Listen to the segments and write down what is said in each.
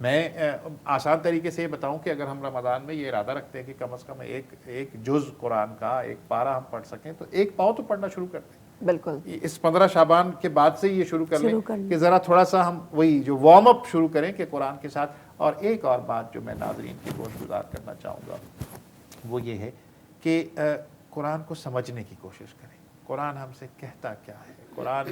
میں آسان طریقے سے یہ بتاؤں کہ اگر ہم رمضان میں یہ ارادہ رکھتے ہیں کہ کم از کم ایک جز قرآن کا ایک پارہ ہم پڑھ سکیں تو ایک پاؤں تو پڑھنا شروع کر دیں. بالکل اس 15 شعبان کے بعد سے یہ شروع کر لیں کہ ذرا تھوڑا سا ہم وہی جو وارم اپ شروع کریں کہ قرآن کے ساتھ. اور ایک اور بات جو میں ناظرین کی گوش گزار کرنا چاہوں گا وہ یہ ہے کہ قرآن کو سمجھنے کی کوشش کریں. قرآن ہم سے کہتا کیا ہے. قرآن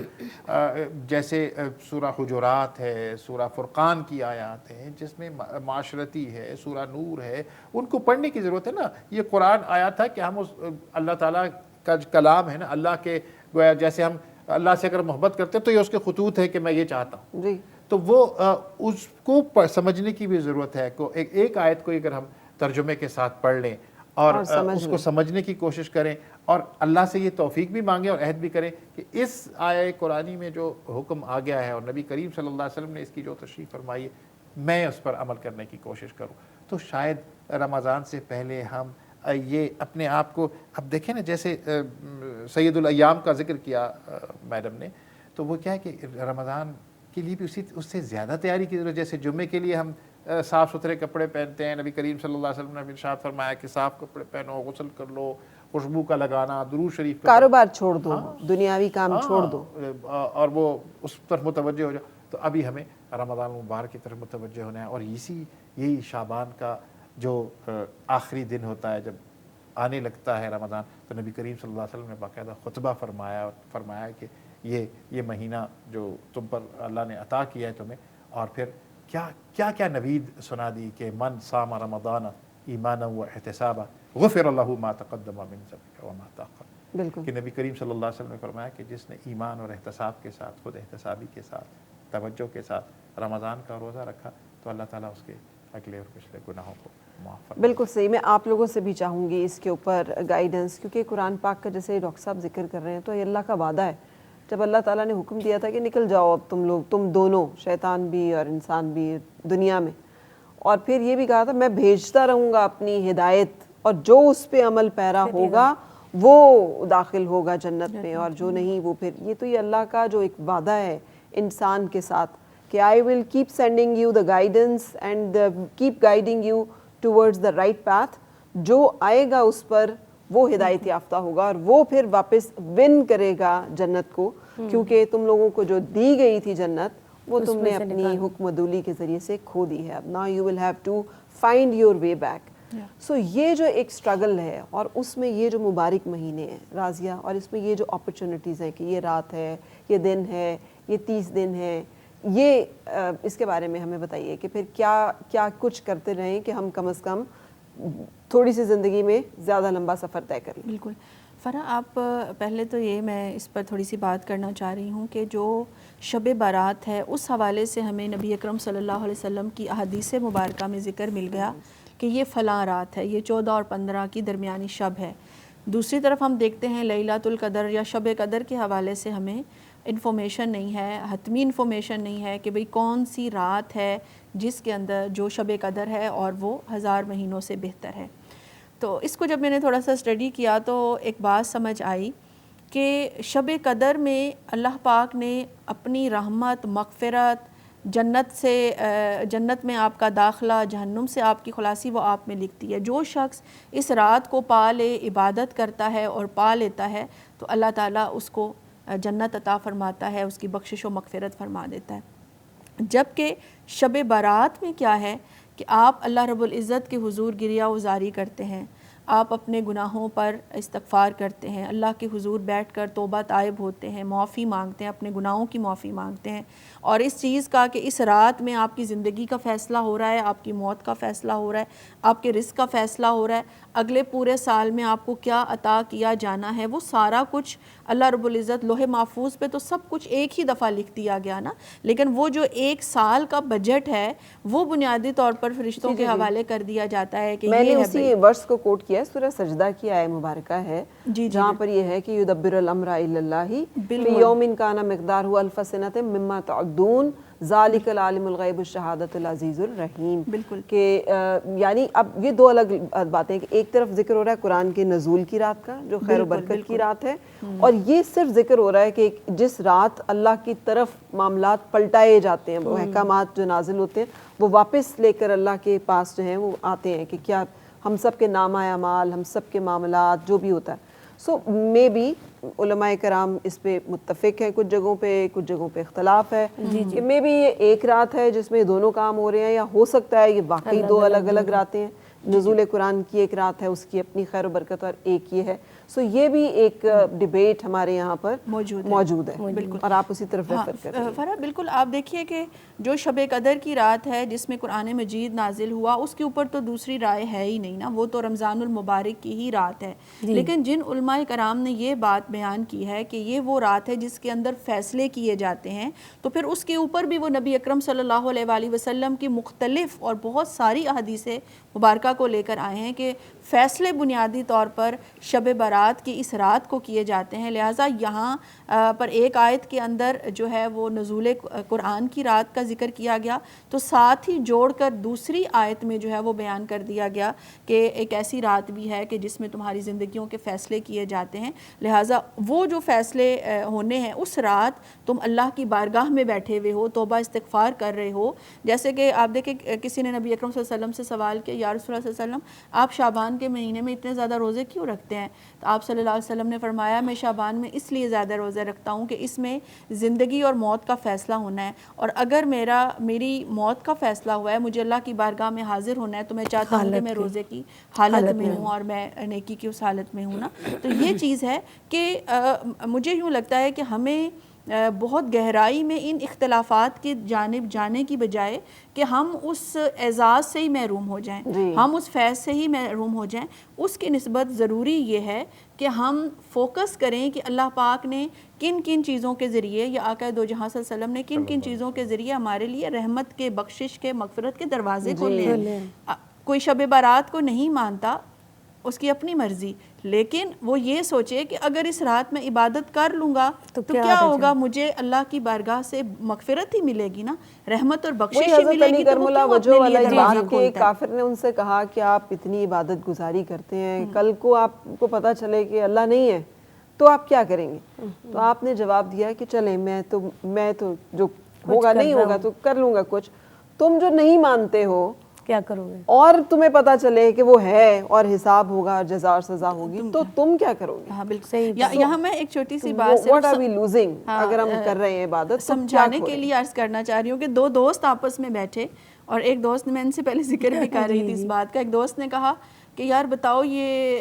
جیسے سورہ حجرات ہے, سورہ فرقان کی آیات ہیں جس میں معاشرتی ہے, سورہ نور ہے, ان کو پڑھنے کی ضرورت ہے نا. یہ قرآن آیا تھا کہ ہم اس اللہ تعالیٰ کا کلام ہے نا, اللہ کے گویا جیسے ہم اللہ سے اگر محبت کرتے ہیں تو یہ اس کے خطوط ہے کہ میں یہ چاہتا ہوں جی. تو وہ اس کو سمجھنے کی بھی ضرورت ہے. ایک آیت کو اگر ہم ترجمے کے ساتھ پڑھ لیں اور اس کو سمجھنے کی کوشش کریں اور اللہ سے یہ توفیق بھی مانگیں اور عہد بھی کریں کہ اس آیہ قرآنی میں جو حکم آ گیا ہے اور نبی کریم صلی اللہ علیہ وسلم نے اس کی جو تشریح فرمائی ہے میں اس پر عمل کرنے کی کوشش کروں. تو شاید رمضان سے پہلے ہم یہ اپنے آپ کو, اب دیکھیں نا جیسے سید الایام کا ذکر کیا میڈم نے, تو وہ کیا ہے کہ رمضان کے لیے بھی اس سے زیادہ تیاری کی ضرورت. جیسے جمعے کے لیے ہم صاف ستھرے کپڑے پہنتے ہیں, نبی کریم صلی اللہ علیہ وسلم نے ارشاد فرمایا کہ صاف کپڑے پہنو, غسل کر لو, خوشبو کا لگانا, درود شریف کا کاروبار چھوڑ دو, دنیاوی کام چھوڑ دو اور وہ اس طرف متوجہ ہو جاؤ. تو ابھی ہمیں رمضان المبارک کی طرف متوجہ ہونا ہے. اور یہی شعبان کا جو آخری دن ہوتا ہے جب آنے لگتا ہے رمضان, تو نبی کریم صلی اللہ علیہ وسلم نے باقاعدہ خطبہ فرمایا کہ یہ مہینہ جو تم پر اللہ نے عطا کیا ہے تمہیں, اور پھر کیا نوید سنا دی کہ من صام رمضان ایمانا و احتسابا غفر له ما تقدم من ذنبه وما تاخر. بالکل کہ نبی کریم صلی اللہ علیہ وسلم نے فرمایا کہ جس نے ایمان اور احتساب کے ساتھ, خود احتسابی کے ساتھ, توجہ کے ساتھ رمضان کا روزہ رکھا تو اللہ تعالیٰ اس کے اگلے اور پچھلے گناہوں کو معاف فرمائے. بالکل صحیح. میں آپ لوگوں سے بھی چاہوں گی اس کے اوپر گائیڈنس, کیونکہ قرآن پاک کا جیسے ڈاکٹر صاحب ذکر کر رہے ہیں تو یہ اللہ کا وعدہ ہے. جب اللہ تعالیٰ نے حکم دیا تھا کہ نکل جاؤ اب تم دونوں, شیطان بھی اور انسان بھی دنیا میں, اور پھر یہ بھی کہا تھا میں بھیجتا رہوں گا اپنی ہدایت اور جو اس پہ عمل پیرا ہوگا وہ داخل ہوگا جنت میں اور جو نہیں وہ پھر. یہ تو یہ اللہ کا جو ایک وعدہ ہے انسان کے ساتھ کہ I will keep sending you the guidance and keep guiding you towards the right path. جو آئے گا اس پر وہ ہدایت یافتہ ہوگا اور وہ پھر واپس ون کرے گا جنت کو, کیونکہ تم لوگوں کو جو دی گئی تھی جنت وہ تم نے اپنی حکم عدولی کے ذریعے سے کھو دی ہے. اب now you will have to find your way back. سو یہ جو ایک اسٹرگل ہے اور اس میں یہ جو مبارک مہینے ہیں راضیہ, اور اس میں یہ جو اپرچونٹیز ہیں کہ یہ رات ہے, یہ دن ہے, یہ 30 دن ہے, یہ اس کے بارے میں ہمیں بتائیے کہ پھر کیا کچھ کرتے رہیں کہ ہم کم از کم تھوڑی سی زندگی میں زیادہ لمبا سفر طے کر لیں. بالکل فرح, آپ پہلے تو یہ میں اس پر تھوڑی سی بات کرنا چاہ رہی ہوں کہ جو شب بارات ہے اس حوالے سے ہمیں نبی اکرم صلی اللہ علیہ وسلم کی احادیث مبارکہ میں ذکر مل گیا کہ یہ فلاں رات ہے, یہ 14 اور 15 کی درمیانی شب ہے. دوسری طرف ہم دیکھتے ہیں لیلۃ القدر یا شب قدر کے حوالے سے ہمیں انفارمیشن نہیں ہے, حتمی انفارمیشن نہیں ہے کہ بھئی کون سی رات ہے جس کے اندر جو شب قدر ہے اور وہ 1000 مہینوں سے بہتر ہے. تو اس کو جب میں نے تھوڑا سا اسٹڈی کیا تو ایک بات سمجھ آئی کہ شب قدر میں اللہ پاک نے اپنی رحمت, مغفرت, جنت میں آپ کا داخلہ, جہنم سے آپ کی خلاصی وہ آپ میں لکھتی ہے. جو شخص اس رات کو پا لے, عبادت کرتا ہے اور پا لیتا ہے تو اللہ تعالیٰ اس کو جنت عطا فرماتا ہے, اس کی بخشش و مغفرت فرما دیتا ہے. جبکہ شب برات میں کیا ہے کہ آپ اللہ رب العزت کے حضور گریہ وزاری کرتے ہیں, آپ اپنے گناہوں پر استغفار کرتے ہیں, اللہ کے حضور بیٹھ کر توبہ تائب ہوتے ہیں, معافی مانگتے ہیں, اپنے گناہوں کی معافی مانگتے ہیں, اور اس چیز کا کہ اس رات میں آپ کی زندگی کا فیصلہ ہو رہا ہے, آپ کی موت کا فیصلہ ہو رہا ہے, آپ کے رزق کا فیصلہ ہو رہا ہے, اگلے پورے سال میں آپ کو کیا عطا کیا جانا ہے, وہ سارا کچھ اللہ رب العزت لوح محفوظ پہ تو سب کچھ ایک ہی دفعہ لکھ دیا گیا نا, لیکن وہ جو ایک سال کا بجٹ ہے وہ بنیادی طور پر فرشتوں کے حوالے کر دیا جاتا ہے کہ میں نے یہ اسی ورس کو کوٹ کیا ہے, سورہ سجدہ کی آیہ مبارکہ ہے جہاں پر یہ ہے کہ یدبر الامر الی اللہ فی یوم کان مقدارہ الف سنۃ مما تعدون ذالک العالم الغیب الشہادۃ العزیز الرحیم. بالکل. کہ یعنی اب یہ دو الگ باتیں ہیں کہ ایک طرف ذکر ہو رہا ہے قرآن کے نزول کی رات کا جو خیر و برکت کی رات ہے, اور یہ صرف ذکر ہو رہا ہے کہ جس رات اللہ کی طرف معاملات پلٹائے جاتے ہیں, وہ احکامات جو نازل ہوتے ہیں وہ واپس لے کر اللہ کے پاس جو ہیں وہ آتے ہیں کہ کیا ہم سب کے نامہ اعمال, ہم سب کے معاملات جو بھی ہوتا ہے. سو مے بی علماء کرام اس پہ متفق ہیں, کچھ جگہوں پہ اختلاف ہے کہ مے بی یہ ایک رات ہے جس میں دونوں کام ہو رہے ہیں, یا ہو سکتا ہے یہ واقعی دو الگ الگ راتیں ہیں. نزول قرآن کی ایک رات ہے, اس کی اپنی خیر و برکت, اور ایک یہ ہے. سو یہ بھی ایک ڈیبیٹ ہمارے یہاں پر موجود ہے, اور آپ اسی طرف ریفر کریں. فرح بالکل, آپ دیکھیے کہ جو شب قدر کی رات ہے جس میں قرآن مجید نازل ہوا, اس کے اوپر تو دوسری رائے ہے ہی نہیں نا, وہ تو رمضان المبارک کی ہی رات ہے. لیکن جن علماء کرام نے یہ بات بیان کی ہے کہ یہ وہ رات ہے جس کے اندر فیصلے کیے جاتے ہیں, تو پھر اس کے اوپر بھی وہ نبی اکرم صلی اللہ علیہ وآلہ وسلم کی مختلف اور بہت ساری احادیث مبارکہ کو لے کر آئے ہیں کہ فیصلے بنیادی طور پر شب برات کی اس رات کو کیے جاتے ہیں. لہٰذا یہاں پر ایک آیت کے اندر جو ہے وہ نزول قرآن کی رات کا ذکر کیا گیا, تو ساتھ ہی جوڑ کر دوسری آیت میں جو ہے وہ بیان کر دیا گیا کہ ایک ایسی رات بھی ہے کہ جس میں تمہاری زندگیوں کے فیصلے کیے جاتے ہیں. لہٰذا وہ جو فیصلے ہونے ہیں اس رات تم اللہ کی بارگاہ میں بیٹھے ہوئے ہو, توبہ استغفار کر رہے ہو. جیسے کہ آپ دیکھیں کسی نے نبی اکرم صلی اللہ علیہ وسلم سے سوال کیا, یا رسول اللہ صلی اللہ علیہ وسلم آپ شعبان کے مہینے میں اتنے زیادہ روزے کیوں رکھتے ہیں؟ تو آپ صلی اللہ علیہ وسلم نے فرمایا میں شعبان میں اس لیے زیادہ روزے رکھتا ہوں کہ اس میں زندگی اور موت کا فیصلہ ہونا ہے, اور اگر میری موت کا فیصلہ ہوا ہے, مجھے اللہ کی بارگاہ میں حاضر ہونا ہے, تو میں چاہتا ہوں کہ میں روزے کی حالت میں ہوں اور میں نیکی کی اس حالت میں ہوں نا. تو یہ چیز ہے کہ مجھے یوں لگتا ہے کہ ہمیں بہت گہرائی میں ان اختلافات کی جانب جانے کی بجائے کہ ہم اس اعزاز سے ہی محروم ہو جائیں, ہم اس فیض سے ہی محروم ہو جائیں, اس کی نسبت ضروری یہ ہے کہ ہم فوکس کریں کہ اللہ پاک نے کن کن چیزوں کے ذریعے, یا آقا دو جہاں صلی اللہ علیہ وسلم نے کن کن چیزوں کے ذریعے ہمارے لیے رحمت کے, بخشش کے, مغفرت کے دروازے کھولے. کوئی شب برات کو نہیں مانتا, اس کی اپنی مرضی, لیکن وہ یہ سوچے کہ اگر اس رات میں عبادت کر لوں گا تو کیا ہوگا, مجھے اللہ کی بارگاہ سے مغفرت ہی ملے گی نا, رحمت اور بخشش ہی ملے گی. تو وہ کیوں اپنے لیے دروازہ کھولتا ہے؟ کافر نے ان سے کہا کہ آپ اتنی عبادت گزاری کرتے ہیں, کل کو آپ کو پتہ چلے کہ اللہ نہیں ہے تو آپ کیا کریں گے؟ تو آپ نے جواب دیا کہ چلیں میں تو جو ہوگا نہیں ہوگا تو کر لوں گا کچھ, تم جو نہیں مانتے ہو کیا کرو گے, اور تمہیں پتہ چلے کہ وہ ہے اور حساب ہوگا, جزا اور سزا ہوگی, تو تم کیا کرو گے؟ ہاں بالکل صحیح. یہاں میں ایک چھوٹی سی بات What are we losing اگر ہم کر رہے ہیں عبادت, سمجھانے کے لیے عرض کرنا چاہ رہی ہوں کہ دو دوست آپس میں بیٹھے, اور ایک دوست نے, میں ان سے پہلے ذکر بھی کر رہی تھی اس بات کا, ایک دوست نے کہا کہ یار بتاؤ یہ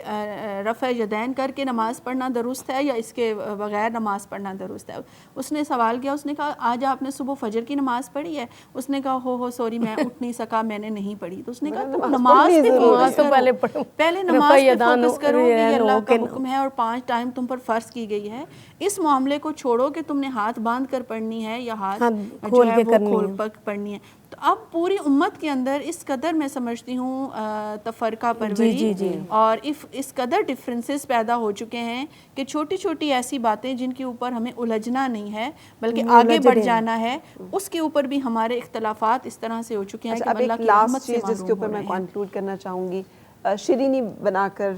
رفع یدین کر کے نماز پڑھنا درست ہے یا اس کے بغیر نماز پڑھنا درست ہے؟ اس نے سوال کیا, اس نے کہا آج آپ نے صبح فجر کی نماز پڑھی ہے؟ اس نے کہا ہو سوری میں اٹھ نہیں سکا, میں نے نہیں پڑھی. تو اس نے کہا نماز پہ فوکس کرو, پہلے نماز پہ فوکس کرو, یہ اللہ کا حکم ہے اور 5 ٹائم تم پر فرض کی گئی ہے. اس معاملے کو چھوڑو کہ تم نے ہاتھ باندھ کر پڑھنی ہے یا ہاتھ جو ہے وہ کھول کر پڑھنی ہے. تو اب پوری امت کے اندر اس قدر میں سمجھتی ہوں تفرقہ پروری اور اس قدر ڈفرینسز پیدا ہو چکے ہیں کہ چھوٹی چھوٹی ایسی باتیں جن کے اوپر ہمیں الجھنا نہیں ہے بلکہ آگے بڑھ جانا ہے, اس کے اوپر بھی ہمارے اختلافات اس طرح سے ہو چکے ہیں کہ اللہ کی رحمت سے جس کے اوپر میں کنکلوڈ کرنا چاہوں گی, شیرینی بنا کر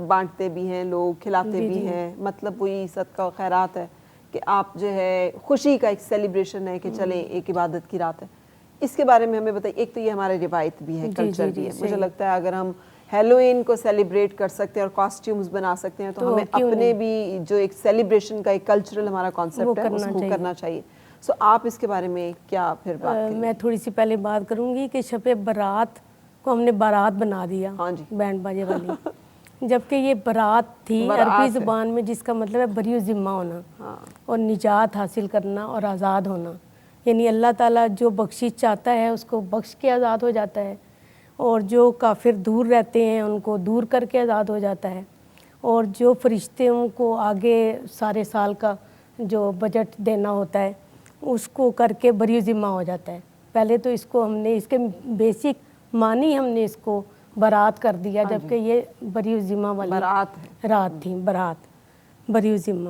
بانٹتے بھی ہیں لوگ, کھلاتے بھی ہیں, مطلب وہی صدقہ و خیرات ہے کہ آپ جو ہے خوشی کا ایک سیلیبریشن ہے کہ چلیں ایک عبادت کی رات ہے. اس کے بارے میں ہمیں بتائیے. ایک تو یہ ہمارے روایت بھی ہے, کلچر بھی ہے. مجھے لگتا ہے اگر ہم ہیلوئین کو سیلیبریٹ کر سکتے ہیں اور کاسٹیومز بنا سکتے ہیں تو ہمیں اپنے بھی جو ایک سیلیبریشن کا ایک کلچرل ہمارا کانسیپٹ ہے اس کو کرنا چاہیے. سو آپ اس کے بارے میں کیا پھر بات کریں؟ میں تھوڑی سی پہلے بات کروں گی کہ شب برات کو ہم نے بارات بنا دیا, بینڈ باجے والی, جبکہ یہ برات تھی عربی زبان میں جس کا مطلب ہے بری ذمہ ہونا اور نجات حاصل کرنا اور آزاد ہونا. یعنی اللہ تعالیٰ جو بخشش چاہتا ہے اس کو بخش کے آزاد ہو جاتا ہے, اور جو کافر دور رہتے ہیں ان کو دور کر کے آزاد ہو جاتا ہے, اور جو فرشتوں کو آگے سارے سال کا جو بجٹ دینا ہوتا ہے اس کو کر کے بری ذمہ ہو جاتا ہے. پہلے تو اس کو ہم نے اس کے بیسک معنی ہم نے اس کو برات کر دیا, جبکہ یہ بری ذمہ والی رات تھی, برات بری ذمہ.